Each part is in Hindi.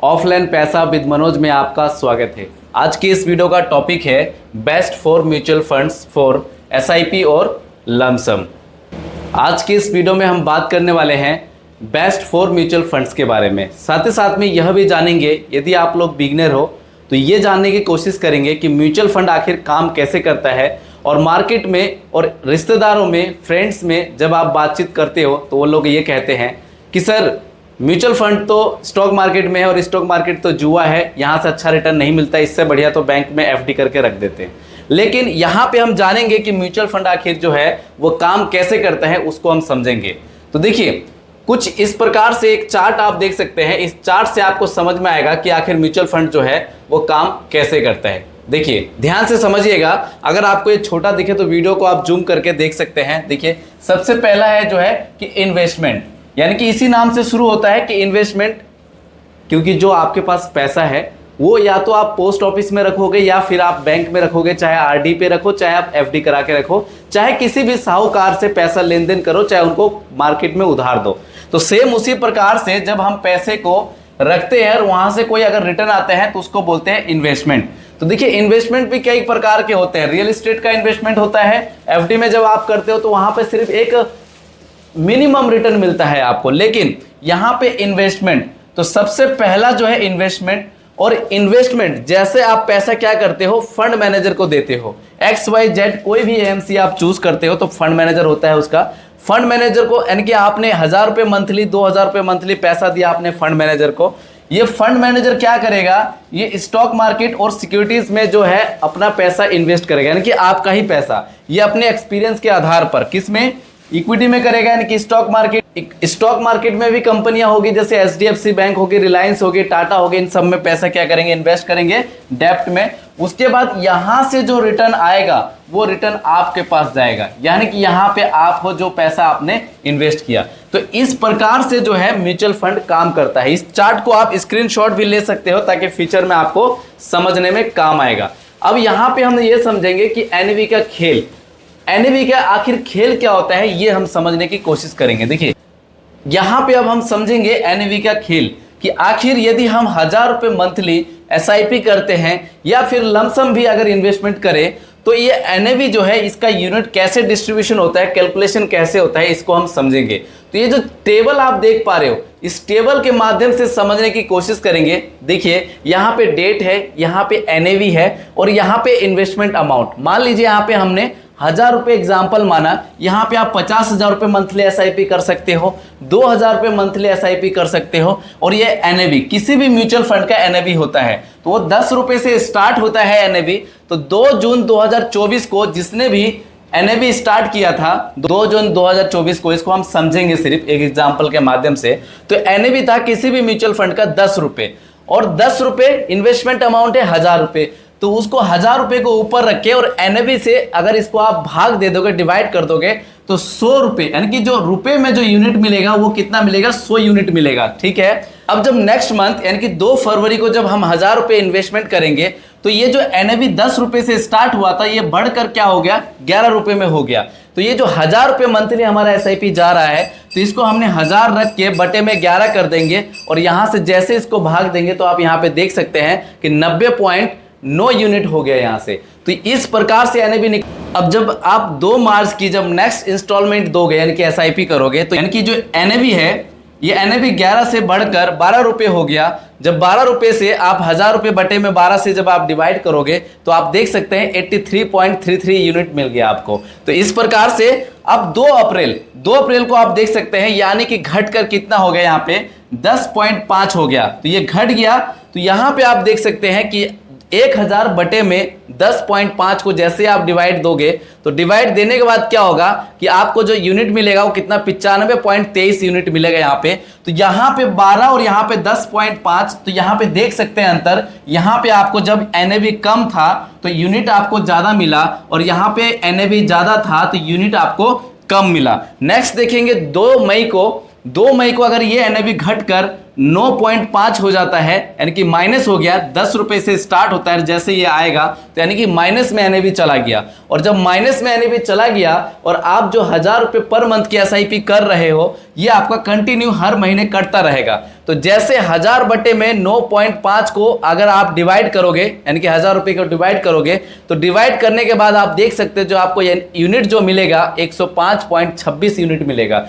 ऑफलाइन पैसा विद मनोज में आपका स्वागत है। आज की इस वीडियो का टॉपिक है best for mutual funds for SIP और लमसम। आज की इस वीडियो में हम बात करने वाले हैं बेस्ट फॉर म्यूचुअल फंड्स के बारे में। साथ ही साथ में यह भी जानेंगे, यदि आप लोग बिगनर हो तो ये जानने की कोशिश करेंगे कि म्यूचुअल फंड आखिर काम कैसे करता है, और मार्केट में और रिश्तेदारों में, फ्रेंड्स में जब आप बातचीत करते हो तो वो लोग ये कहते हैं कि सर म्यूचुअल फंड तो स्टॉक मार्केट में है और स्टॉक मार्केट तो जुआ है, यहाँ से अच्छा रिटर्न नहीं मिलता, इससे बढ़िया तो बैंक में एफडी करके रख देते हैं। लेकिन यहाँ पे हम जानेंगे कि म्यूचुअल फंड आखिर जो है वो काम कैसे करता है, उसको हम समझेंगे। तो देखिए, कुछ इस प्रकार से एक चार्ट आप देख सकते हैं। इस चार्ट से आपको समझ में आएगा कि आखिर म्यूचुअल फंड जो है वो काम कैसे करता है। देखिए, ध्यान से समझिएगा। अगर आपको ये छोटा दिखे तो वीडियो को आप जूम करके देख सकते हैं। देखिए, सबसे पहला है जो है कि इन्वेस्टमेंट, यानी कि इसी नाम से शुरू होता है कि इन्वेस्टमेंट, क्योंकि जो आपके पास पैसा है वो या तो आप पोस्ट ऑफिस में रखोगे या फिर आप बैंक में रखोगे, चाहे आरडी पे रखो, चाहे आप एफडी करा के रखो, चाहे किसी भी साहूकार से पैसा लेन देन करो, चाहे उनको मार्केट में उधार दो। तो सेम उसी प्रकार से जब हम पैसे को रखते हैं और वहां से कोई अगर रिटर्न आता है तो उसको बोलते हैं इन्वेस्टमेंट। तो देखिए, इन्वेस्टमेंट भी कई प्रकार के होते हैं। रियल एस्टेट का इन्वेस्टमेंट होता है, एफडी में जब आप करते हो तो वहां पे सिर्फ एक मिनिमम रिटर्न मिलता है आपको। लेकिन यहाँ पे इन्वेस्टमेंट, तो सबसे पहला जो है इन्वेस्टमेंट, और इन्वेस्टमेंट जैसे आप पैसा क्या करते हो, फंड मैनेजर को देते हो। XYZ कोई भी एएमसी आप चूज करते हो तो फंड मैनेजर होता है उसका। फंड मैनेजर को, यानी कि आपने 1000 रुपये मंथली, 2000 रुपये मंथली पैसा दिया आपने फंड मैनेजर को। ये फंड मैनेजर क्या करेगा, ये स्टॉक मार्केट और सिक्योरिटीज में जो है अपना पैसा इन्वेस्ट करेगा, यानी कि आपका ही पैसा। ये अपने एक्सपीरियंस के आधार पर किसमें, इक्विटी में करेगा, यानी कि स्टॉक मार्केट में भी कंपनियां होगी, जैसे एचडीएफसी बैंक होगी, रिलायंस होगी, टाटा होगी, इन सब में पैसा क्या करेंगे, इन्वेस्ट करेंगे डेप्ट में। उसके बाद यहां से जो रिटर्न आएगा वो रिटर्न आपके पास जाएगा, यानी कि यहां पे आप हो जो पैसा आपने इन्वेस्ट किया। तो इस प्रकार से जो है म्यूचुअल फंड काम करता है। इस चार्ट को आप स्क्रीनशॉट भी ले सकते हो ताकि फ्यूचर में आपको समझने में काम आएगा। अब यहां पे हम ये समझेंगे कि एनएवी का खेल, एनएवी का आखिर खेल क्या होता है, ये हम समझने की कोशिश करेंगे। देखिए, यहां पे अब हम समझेंगे एनएवी का खेल कि आखिर यदि हम 1000 रुपये मंथली एसआईपी करते हैं या फिर लमसम भी अगर इन्वेस्टमेंट करें तो ये एनएवी जो है इसका यूनिट कैसे डिस्ट्रीब्यूशन होता है, कैलकुलेशन कैसे होता है, इसको हम समझेंगे। तो ये जो टेबल आप देख पा रहे हो, इस टेबल के माध्यम से समझने की कोशिश करेंगे। देखिए, यहाँ पे डेट है, यहाँ पे एनएवी है और यहाँ पे इन्वेस्टमेंट अमाउंट। मान लीजिए यहाँ पे हमने 1000 रुपये एग्जाम्पल माना, यहाँ पे आप 50,000 रुपये मंथली एसआईपी कर सकते हो, 2000 रुपये मंथली एसआईपी कर सकते हो। और ये एनएवी किसी भी म्यूचुअल फंड का एनएवी होता है तो वो 10 रुपये से स्टार्ट होता है एनएवी। तो 2 जून 2024 को जिसने भी एनएवी स्टार्ट किया था, 2 जून 2024 को, इसको हम समझेंगे सिर्फ एक एग्जाम्पल के माध्यम से। तो एनएवी था किसी भी म्यूचुअल फंड का 10 रुपये, और 10 रुपये इन्वेस्टमेंट अमाउंट है 1000 रुपये। तो उसको 1000 रुपये को ऊपर रख के और एनएवी से अगर इसको आप भाग दे दोगे, डिवाइड कर दोगे, तो 100 रुपये, यानी कि जो रुपए में जो यूनिट मिलेगा वो कितना मिलेगा, 100 यूनिट मिलेगा। ठीक है। अब जब नेक्स्ट मंथ यानी कि 2 फरवरी को जब हम 1000 रुपये इन्वेस्टमेंट करेंगे तो ये जो एनएवी 10 रुपये से स्टार्ट हुआ था ये बढ़कर क्या हो गया, 11 रुपये में हो गया। तो ये जो 1000 रुपये मंथली हमारा एसआईपी जा रहा है तो इसको हमने 1000 रख के बटे में 11 कर देंगे और यहाँ से जैसे इसको भाग देंगे तो आप यहाँ पे देख सकते हैं कि 90.9 यूनिट हो गया यहाँ से। तो इस प्रकार से एनएवी अब जब आप 2 मार्च की जब नेक्स्ट इंस्टॉलमेंट दोगे, यानी कि एसआईपी करोगे, तो यानी कि जो एनएवी है ये एनएवी 11 से बढ़कर 12 रुपये हो गया। जब 12 रुपये से आप 1000 रुपये बटे में 12 से जब आप डिवाइड करोगे तो आप देख सकते हैं 83.33 यूनिट मिल गया आपको। तो इस प्रकार से अब 2 अप्रैल को आप देख सकते हैं, यानी कि घटकर कितना हो गया, यहाँ पे 10.5 हो गया। तो ये घट गया। तो यहाँ पे आप देख सकते हैं कि 1000 बटे में 10.5 को जैसे आप डिवाइड दोगे तो डिवाइड देने के बाद क्या होगा कि आपको जो यूनिट मिलेगा वो कितना, 95.23 यूनिट मिलेगा यहाँ पे। तो यहाँ पे 12 और यहाँ पे 10.5, तो यहाँ पे देख सकते हैं अंतर। यहाँ पे आपको जब एनएवी कम था तो यूनिट आपको ज्यादा मिला और यहाँ पे एनएवी ज्यादा था तो यूनिट आपको कम मिला। नेक्स्ट देखेंगे 2 मई को अगर ये एनएवी घटकर 9.5 हो जाता है, यानी कि माइनस हो गया। 10 रुपए से स्टार्ट होता है, जैसे ये आएगा तो यानी कि माइनस में एनएवी चला गया। और जब माइनस में एनएवी चला गया और आप जो 1000 रुपए पर मंथ की एसआईपी कर रहे हो, ये आपका कंटिन्यू हर महीने कटता रहेगा। तो जैसे 1000 बटे में 9.5 को अगर आप डिवाइड करोगे, यानी कि 1000 रुपए को डिवाइड करोगे, तो डिवाइड करने के बाद आप देख सकते हो जो आपको यूनिट जो मिलेगा 105.26 यूनिट मिलेगा।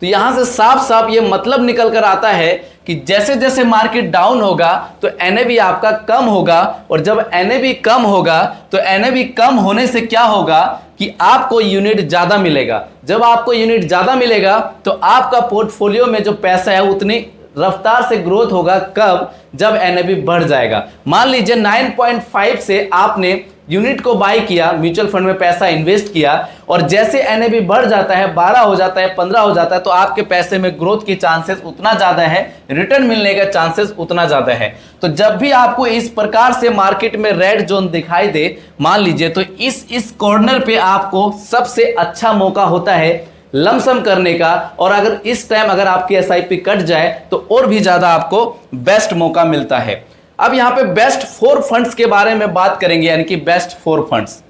तो यहां से साफ साफ ये मतलब निकल कर आता है कि जैसे जैसे मार्केट डाउन होगा तो एनएवी आपका कम होगा, और जब एनएवी कम होगा तो एनएवी कम होने से क्या होगा कि आपको यूनिट ज्यादा मिलेगा। जब आपको यूनिट ज्यादा मिलेगा तो आपका पोर्टफोलियो में जो पैसा है उतनी रफ्तार से ग्रोथ होगा। कब? जब एनएवी बढ़ जाएगा। मान लीजिए 9.5 से आपने यूनिट को बाय किया, म्यूचुअल फंड में पैसा इन्वेस्ट किया, और जैसे एनएवी बढ़ जाता है, 12 हो जाता है, 15 हो जाता है, तो आपके पैसे में ग्रोथ की चांसेस उतना ज्यादा है, रिटर्न मिलने का चांसेस उतना ज्यादा है। तो जब भी आपको इस प्रकार से मार्केट में रेड जोन दिखाई दे, मान लीजिए, तो इस कॉर्नर पे आपको सबसे अच्छा मौका होता है लमसम करने का। और अगर इस टाइम अगर आपकी एसआईपी कट जाए तो और भी ज्यादा आपको बेस्ट मौका मिलता है। अब यहां पे बेस्ट 4 फंड्स के बारे में बात करेंगे, यानी कि बेस्ट 4 फंड्स।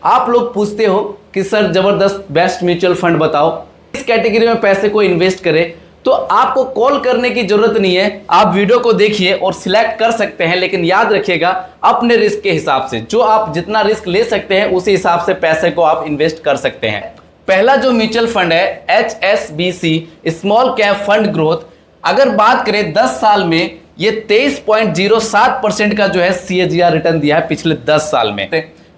आप लोग पूछते हो कि सर जबरदस्त बेस्ट म्यूचुअल फंड बताओ, इस कैटेगरी में पैसे को इन्वेस्ट करें। तो आपको कॉल करने की जरूरत नहीं है, आप वीडियो को देखिए और सिलेक्ट कर सकते हैं, लेकिन याद रखिएगा अपने रिस्क के हिसाब से, जो आप जितना रिस्क ले सकते हैं उसी हिसाब से पैसे को आप इन्वेस्ट कर सकते हैं। पहला जो म्यूचुअल फंड है HSBC small cap fund growth, अगर बात करें 10 साल में ये 23.07% का जो है CAGR रिटर्न दिया है पिछले 10 साल में।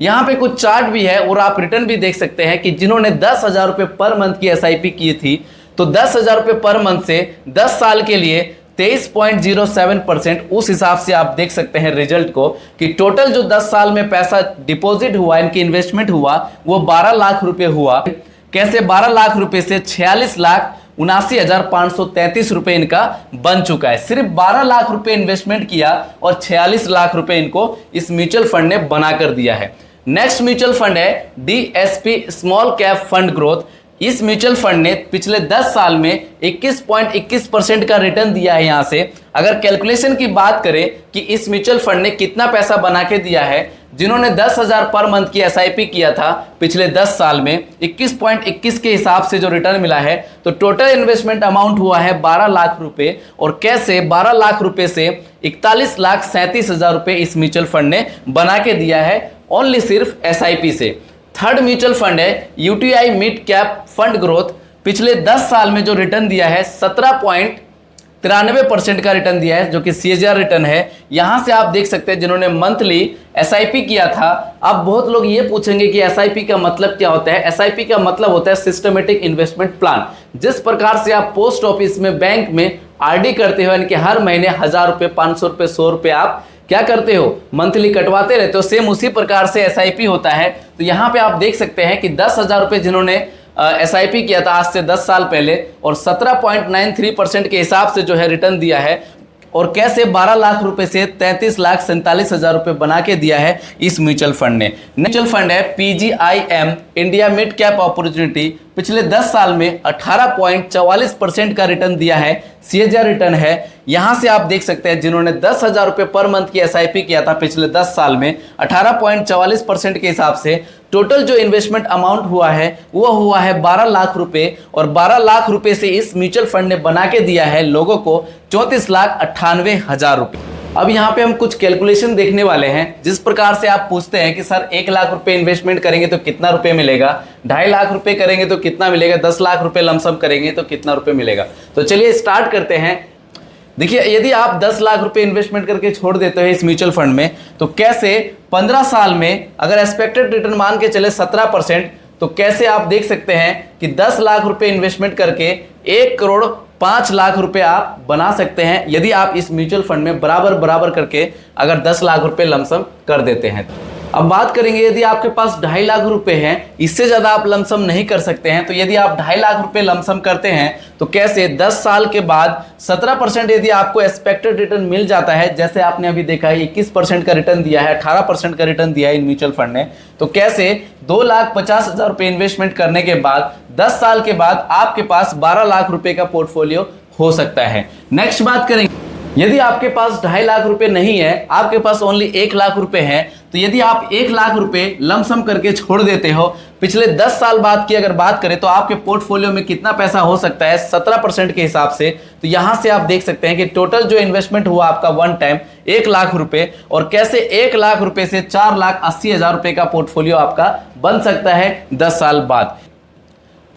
यहां पे कुछ चार्ट भी है और आप रिटर्न भी देख सकते हैं कि जिन्होंने 10,000 रुपए पर मंथ की एसआईपी की थी, तो 10,000 रुपए पर मंथ से 10 साल के लिए 23.07%, उस हिसाब से आप देख सकते हैं रिजल्ट को कि टोटल जो 10 साल में पैसा डिपॉजिट हुआ, इनकी इन्वेस्टमेंट हुआ, वो 12 लाख रुपए हुआ। कैसे? 12 लाख रुपए से 46,79,533 रुपए इनका बन चुका है। सिर्फ 12 लाख रुपए इन्वेस्टमेंट किया और 46 लाख रुपए इनको इस म्यूचुअल फंड ने बनाकर दिया है। नेक्स्ट म्यूचुअल फंड है DSP small cap fund growth. इस म्यूचुअल फंड ने पिछले 10 साल में 21.21% का रिटर्न दिया है। यहां से अगर कैलकुलेशन की बात करें कि इस म्यूचुअल फंड ने कितना पैसा बना के दिया है, जिन्होंने 10,000 पर मंथ की एसआईपी किया था पिछले 10 साल में 21.21 के हिसाब से जो रिटर्न मिला है, तो टोटल इन्वेस्टमेंट अमाउंट हुआ है 12 लाख रुपए। और कैसे? 12 लाख रुपए से 41,37,000 रुपए इस म्यूचुअल फंड ने बना के दिया है, ओनली सिर्फ एसआईपी से। थर्ड म्यूचुअल फंड है UTI mid cap fund growth. पिछले 10 साल में जो रिटर्न दिया है 17.93% का रिटर्न दिया है, जो कि CAGR रिटर्न है। यहां से आप देख सकते हैं जिन्होंने मंथली एसआईपी किया था। अब बहुत लोग ये पूछेंगे कि एसआईपी का मतलब क्या होता है। एसआईपी का मतलब होता है सिस्टमेटिक इन्वेस्टमेंट प्लान। जिस प्रकार से आप पोस्ट ऑफिस में, बैंक में आरडी करते हो, यानी कि हर महीने 1000 रुपये, 500 रुपये, 100 रुपये आप क्या करते हो, मंथली कटवाते रहते हो, सेम उसी प्रकार से एसआईपी होता है। तो यहाँ पे आप देख सकते हैं कि 10,000 रुपये जिन्होंने एसआईपी किया था आज से 10 साल पहले, और 17.93% के हिसाब से जो है रिटर्न दिया है। और कैसे? 12 लाख रुपए से 33,47,000 रुपए बना के दिया है इस म्यूचुअल फंड ने। म्यूचुअल फंड है PGIM India mid cap opportunity. पिछले 10 साल में 18.44% का रिटर्न दिया है, CAGR रिटर्न है। यहां से आप देख सकते हैं जिन्होंने 10,000 रुपए पर मंथ की एसआईपी किया था पिछले 10 साल में, 18.44% के हिसाब से टोटल जो इन्वेस्टमेंट अमाउंट हुआ है वो हुआ है 12 लाख रुपए। और 12 लाख रुपए से इस म्यूचुअल फंड ने बना के दिया है लोगों को 34,98,000 रुपए। अब यहाँ पे हम कुछ कैलकुलेशन देखने वाले हैं। जिस प्रकार से आप पूछते हैं कि सर 1 लाख रुपए इन्वेस्टमेंट करेंगे तो कितना रुपए मिलेगा, 2.5 लाख रुपए करेंगे तो कितना मिलेगा, 10 लाख रुपए लमसम करेंगे तो कितना रुपए मिलेगा। तो चलिए स्टार्ट करते हैं। देखिए, यदि आप 10 लाख रुपए इन्वेस्टमेंट करके छोड़ देते हो इस म्यूचुअल फंड में, तो कैसे 15 साल में अगर एक्सपेक्टेड रिटर्न मान के चले 17%, तो कैसे आप देख सकते हैं कि 10 लाख रुपए इन्वेस्टमेंट करके 1,05,00,000 रुपए आप बना सकते हैं, यदि आप इस म्यूचुअल फंड में बराबर करके अगर 10 लाख रुपए लमसम कर देते हैं। अब बात करेंगे यदि आपके पास 2.5 लाख रुपए हैं, इससे ज्यादा आप लमसम नहीं कर सकते हैं, तो यदि आप 2.5 लाख रुपए लमसम करते हैं तो कैसे 10 साल के बाद 17% यदि आपको एक्सपेक्टेड रिटर्न मिल जाता है, जैसे आपने अभी देखा है 21% का रिटर्न दिया है, 18% का रिटर्न दिया है इन म्यूचुअल फंड ने, तो कैसे 2,50,000 रुपए इन्वेस्टमेंट करने के बाद 10 साल के बाद आपके पास 12 लाख रुपए का पोर्टफोलियो हो सकता है। नेक्स्ट बात करेंगे, यदि आपके पास 2.5 लाख रुपए नहीं है, आपके पास ओनली 1 लाख रुपए हैं, तो यदि आप 1 लाख रुपए लमसम करके छोड़ देते हो, पिछले 10 साल बाद की अगर बात करें तो आपके पोर्टफोलियो में कितना पैसा हो सकता है 17% के हिसाब से। तो यहां से आप देख सकते हैं कि टोटल जो इन्वेस्टमेंट हुआ आपका वन टाइम 1 लाख रुपए, और कैसे 1 लाख रुपए से 4,80,000 रुपए का पोर्टफोलियो आपका बन सकता है 10 साल बाद।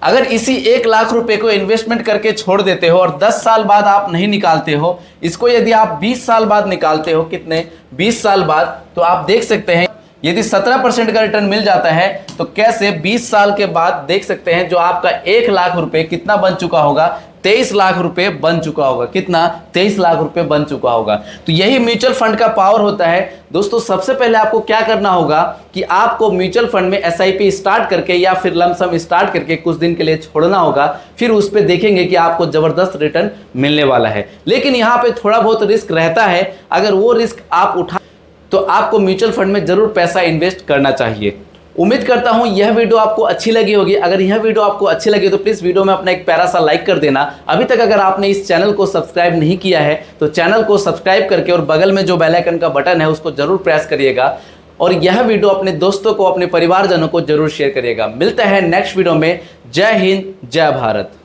अगर इसी 1 लाख रुपए को इन्वेस्टमेंट करके छोड़ देते हो और 10 साल बाद आप नहीं निकालते हो, इसको यदि आप 20 साल बाद निकालते हो, कितने 20 साल बाद, तो आप देख सकते हैं यदि 17% का रिटर्न मिल जाता है तो कैसे 20 साल के बाद देख सकते हैं जो आपका 1 लाख रुपए कितना बन चुका होगा, 23 लाख रुपए बन चुका होगा। कितना? 23 लाख रुपए बन चुका होगा। तो यही म्यूचुअल फंड का पावर होता है दोस्तों। सबसे पहले आपको क्या करना होगा कि आपको म्यूचुअल फंड में एसआईपी स्टार्ट करके या फिर लमसम स्टार्ट करके कुछ दिन के लिए छोड़ना होगा, फिर उस पर देखेंगे कि आपको जबरदस्त रिटर्न मिलने वाला है। लेकिन यहाँ पे थोड़ा बहुत रिस्क रहता है, अगर वो रिस्क आप उठा तो आपको म्यूचुअल फंड में जरूर पैसा इन्वेस्ट करना चाहिए। उम्मीद करता हूं यह वीडियो आपको अच्छी लगी होगी। अगर यह वीडियो आपको अच्छी लगी तो प्लीज़ वीडियो में अपना एक प्यारा सा लाइक कर देना। अभी तक अगर आपने इस चैनल को सब्सक्राइब नहीं किया है तो चैनल को सब्सक्राइब करके और बगल में जो बेल आइकन का बटन है उसको जरूर प्रेस करिएगा, और यह वीडियो अपने दोस्तों को, अपने परिवारजनों को जरूर शेयर करिएगा। मिलते हैं नेक्स्ट वीडियो में। जय हिंद, जय भारत।